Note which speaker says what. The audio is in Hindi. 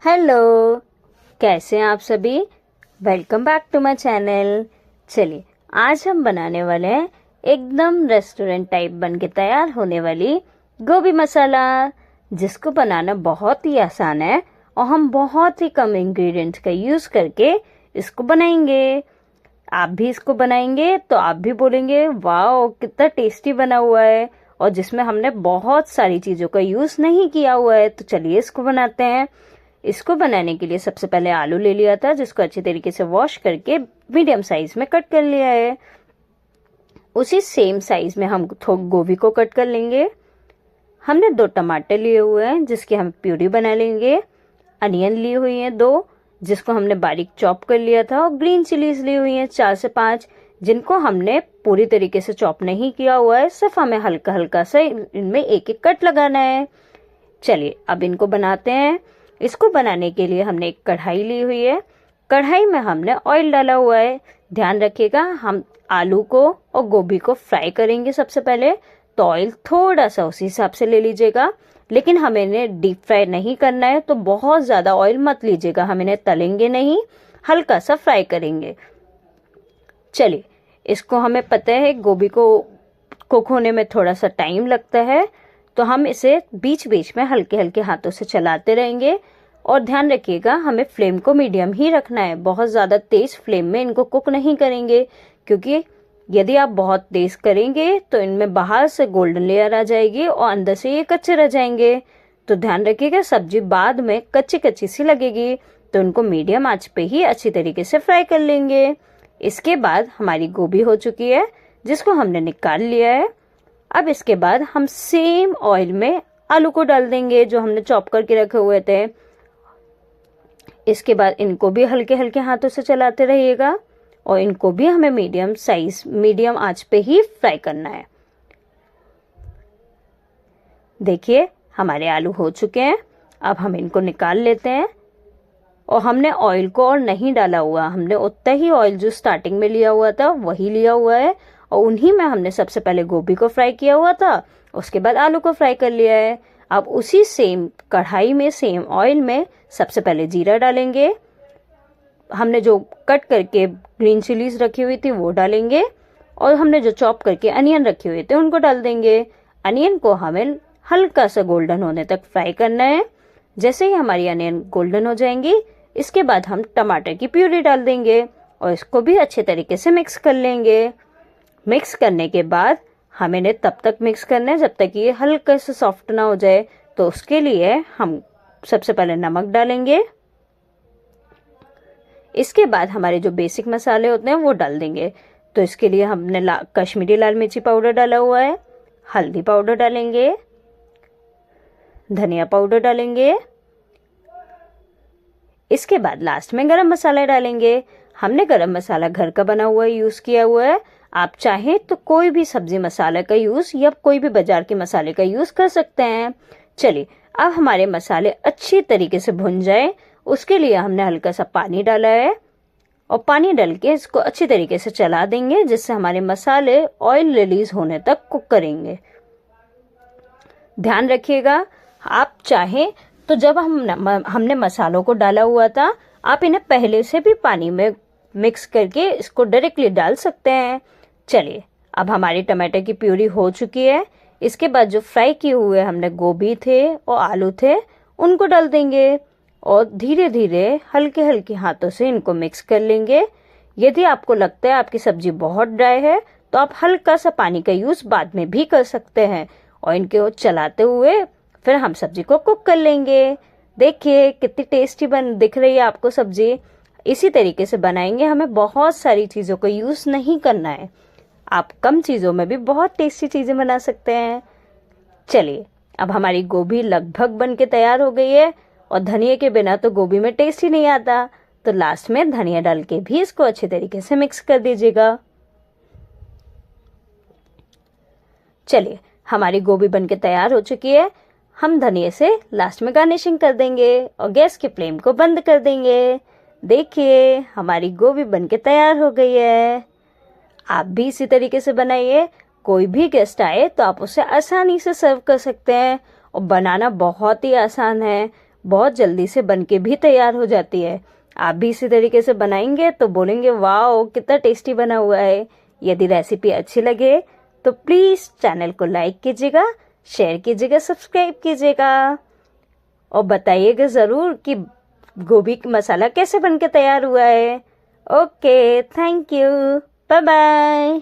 Speaker 1: हेलो, कैसे हैं आप सभी। Welcome back to my channel. चलिए, आज हम बनाने वाले हैं एकदम रेस्टोरेंट टाइप बन के तैयार होने वाली गोभी मसाला, जिसको बनाना बहुत ही आसान है और हम बहुत ही कम इंग्रेडिएंट्स का यूज़ करके इसको बनाएंगे। आप भी इसको बनाएंगे तो आप भी बोलेंगे वाह कितना टेस्टी बना हुआ है, और जिसमें हमने बहुत सारी चीज़ों का यूज़ नहीं किया हुआ है। तो चलिए इसको बनाते हैं। इसको बनाने के लिए सबसे पहले आलू ले लिया था, जिसको अच्छी तरीके से वॉश करके मीडियम साइज में कट कर लिया है। उसी सेम साइज में हम गोभी को कट कर लेंगे। हमने 2 टमाटर लिए हुए हैं, जिसकी हम प्यूरी बना लेंगे। अनियन ली हुई है 2, जिसको हमने बारीक चॉप कर लिया था। और ग्रीन चिलीज ली हुई है 4 से 5, जिनको हमने पूरी तरीके से चॉप नहीं किया हुआ है, सिर्फ हमें हल्का हल्का सा इनमें एक एक कट लगाना है। चलिए अब इनको बनाते हैं। इसको बनाने के लिए हमने एक कढ़ाई ली हुई है। कढ़ाई में हमने ऑयल डाला हुआ है। ध्यान रखिएगा, हम आलू को और गोभी को फ्राई करेंगे सबसे पहले, तो ऑयल थोड़ा सा उसी हिसाब से ले लीजिएगा। लेकिन हमें इन्हें डीप फ्राई नहीं करना है, तो बहुत ज़्यादा ऑयल मत लीजिएगा। हम इन्हें तलेंगे नहीं, हल्का सा फ्राई करेंगे। चलिए, इसको हमें पता है गोभी को कुक होने में थोड़ा सा टाइम लगता है, तो हम इसे बीच बीच में हल्के हल्के हाथों से चलाते रहेंगे। और ध्यान रखिएगा, हमें फ्लेम को मीडियम ही रखना है। बहुत ज़्यादा तेज फ्लेम में इनको कुक नहीं करेंगे, क्योंकि यदि आप बहुत तेज करेंगे तो इनमें बाहर से गोल्डन लेयर आ जाएगी और अंदर से ये कच्चे रह जाएंगे। तो ध्यान रखिएगा, सब्जी बाद में कच्ची कच्ची सी लगेगी, तो इनको मीडियम आंच पे ही अच्छी तरीके से फ्राई कर लेंगे। इसके बाद हमारी गोभी हो चुकी है, जिसको हमने निकाल लिया है। अब इसके बाद हम सेम ऑयल में आलू को डाल देंगे, जो हमने चॉप करके रखे हुए थे। इसके बाद इनको भी हल्के हल्के हाथों से चलाते रहिएगा, और इनको भी हमें मीडियम आंच पे ही फ्राई करना है। देखिए, हमारे आलू हो चुके हैं। अब हम इनको निकाल लेते हैं। और हमने ऑयल को और नहीं डाला हुआ, हमने उतना ही ऑयल जो स्टार्टिंग में लिया हुआ था वही लिया हुआ है, और उन्हीं में हमने सबसे पहले गोभी को फ्राई किया हुआ था, उसके बाद आलू को फ्राई कर लिया है। अब उसी सेम कढ़ाई में सेम ऑयल में सबसे पहले जीरा डालेंगे। हमने जो कट करके ग्रीन चिलीज रखी हुई थी वो डालेंगे, और हमने जो चॉप करके अनियन रखे हुए थे उनको डाल देंगे। अनियन को हमें हल्का सा गोल्डन होने तक फ्राई करना है। जैसे ही हमारी अनियन गोल्डन हो जाएंगी, इसके बाद हम टमाटर की प्यूरी डाल देंगे और इसको भी अच्छे तरीके से मिक्स कर लेंगे। मिक्स करने के बाद हमें इन्हें तब तक मिक्स करना है जब तक ये हल्का सा सॉफ्ट ना हो जाए। तो उसके लिए हम सबसे पहले नमक डालेंगे। इसके बाद हमारे जो बेसिक मसाले होते हैं वो डाल देंगे। तो इसके लिए हमने कश्मीरी लाल मिर्ची पाउडर डाला हुआ है, हल्दी पाउडर डालेंगे, धनिया पाउडर डालेंगे। इसके बाद लास्ट में गरम मसाला डालेंगे। हमने गरम मसाला घर का बना हुआ यूज़ किया हुआ है। आप चाहें तो कोई भी सब्जी मसाले का यूज़ या कोई भी बाजार के मसाले का यूज़ कर सकते हैं। चलिए, अब हमारे मसाले अच्छी तरीके से भुन जाए, उसके लिए हमने हल्का सा पानी डाला है, और पानी डाल के इसको अच्छी तरीके से चला देंगे, जिससे हमारे मसाले ऑयल रिलीज होने तक कुक करेंगे। ध्यान रखिएगा, आप चाहें तो जब हमने मसालों को डाला हुआ था, आप इन्हें पहले से भी पानी में मिक्स करके इसको डायरेक्टली डाल सकते हैं। चलिए, अब हमारी टमाटर की प्यूरी हो चुकी है। इसके बाद जो फ्राई किए हुए हमने गोभी थे और आलू थे उनको डाल देंगे, और धीरे धीरे हल्के हल्के हाथों से इनको मिक्स कर लेंगे। यदि आपको लगता है आपकी सब्जी बहुत ड्राई है, तो आप हल्का सा पानी का यूज़ बाद में भी कर सकते हैं, और इनको चलाते हुए फिर हम सब्जी को कुक कर लेंगे। देखिए कितनी टेस्टी दिख रही है आपको सब्जी। इसी तरीके से बनाएंगे, हमें बहुत सारी चीज़ों को यूज़ नहीं करना है। आप कम चीज़ों में भी बहुत टेस्टी चीज़ें बना सकते हैं। चलिए, अब हमारी गोभी लगभग बन के तैयार हो गई है, और धनिया के बिना तो गोभी में टेस्ट ही नहीं आता। तो लास्ट में धनिया डाल के भी इसको अच्छे तरीके से मिक्स कर दीजिएगा। चलिए, हमारी गोभी बन के तैयार हो चुकी है। हम धनिया से लास्ट में गार्निशिंग कर देंगे और गैस की फ्लेम को बंद कर देंगे। देखिए, हमारी गोभी बन के तैयार हो गई है। आप भी इसी तरीके से बनाइए। कोई भी गेस्ट आए तो आप उसे आसानी से सर्व कर सकते हैं, और बनाना बहुत ही आसान है। बहुत जल्दी से बन के भी तैयार हो जाती है। आप भी इसी तरीके से बनाएंगे तो बोलेंगे वाओ कितना टेस्टी बना हुआ है। यदि रेसिपी अच्छी लगे तो प्लीज़ चैनल को लाइक कीजिएगा, शेयर कीजिएगा, सब्सक्राइब कीजिएगा और बताइएगा ज़रूर कि गोभी मसाला कैसे बन के तैयार हुआ है। Okay, thank you, bye bye.